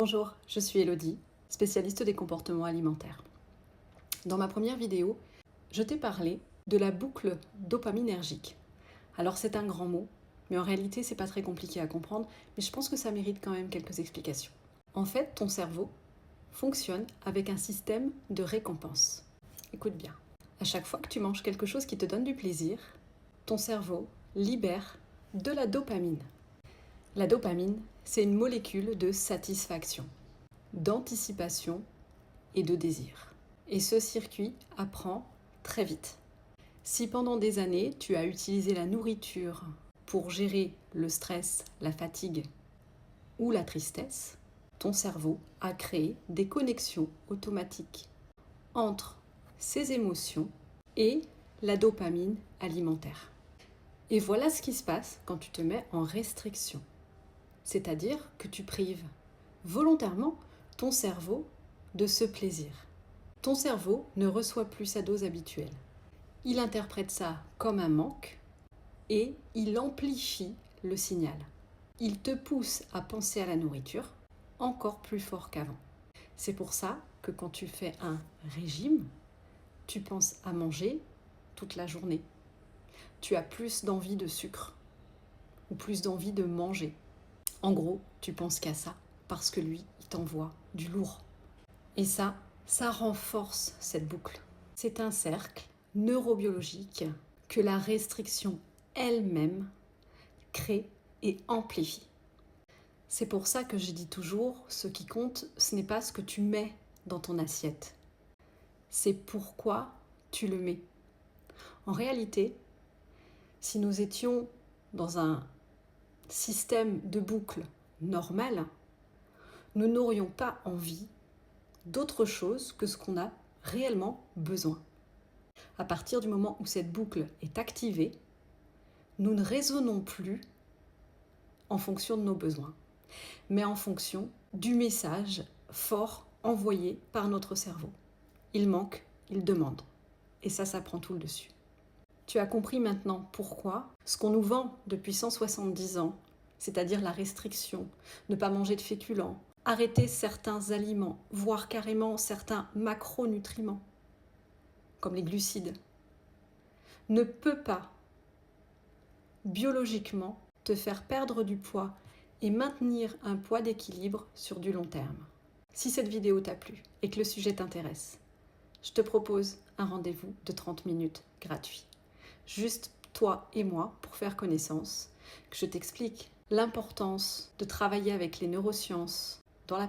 Bonjour, je suis Elodie, spécialiste des comportements alimentaires. Dans ma première vidéo, je t'ai parlé de la boucle dopaminergique. Alors c'est un grand mot, mais en réalité c'est pas très compliqué à comprendre, mais je pense que ça mérite quand même quelques explications. En fait, ton cerveau fonctionne avec un système de récompense. Écoute bien, à chaque fois que tu manges quelque chose qui te donne du plaisir, ton cerveau libère de la dopamine. La dopamine, c'est une molécule de satisfaction, d'anticipation et de désir. Et ce circuit apprend très vite. Si pendant des années, tu as utilisé la nourriture pour gérer le stress, la fatigue ou la tristesse, ton cerveau a créé des connexions automatiques entre ces émotions et la dopamine alimentaire. Et voilà ce qui se passe quand tu te mets en restriction. C'est-à-dire que tu prives volontairement ton cerveau de ce plaisir. Ton cerveau ne reçoit plus sa dose habituelle. Il interprète ça comme un manque et il amplifie le signal. Il te pousse à penser à la nourriture encore plus fort qu'avant. C'est pour ça que quand tu fais un régime, tu penses à manger toute la journée. Tu as plus d'envie de sucre ou plus d'envie de manger. En gros, tu penses qu'à ça, parce que lui, il t'envoie du lourd. Et ça renforce cette boucle. C'est un cercle neurobiologique que la restriction elle-même crée et amplifie. C'est pour ça que je dis toujours, ce qui compte, ce n'est pas ce que tu mets dans ton assiette. C'est pourquoi tu le mets. En réalité, si nous étions dans un système de boucle normal, nous n'aurions pas envie d'autre chose que ce qu'on a réellement besoin. À partir du moment où cette boucle est activée, nous ne raisonnons plus en fonction de nos besoins, mais en fonction du message fort envoyé par notre cerveau. Il manque, il demande. Et ça prend tout le dessus. Tu as compris maintenant pourquoi ce qu'on nous vend depuis 170 ans, c'est-à-dire la restriction, ne pas manger de féculents, arrêter certains aliments, voire carrément certains macronutriments, comme les glucides, ne peut pas biologiquement te faire perdre du poids et maintenir un poids d'équilibre sur du long terme. Si cette vidéo t'a plu et que le sujet t'intéresse, je te propose un rendez-vous de 30 minutes gratuit. Juste toi et moi pour faire connaissance, que je t'explique l'importance de travailler avec les neurosciences dans la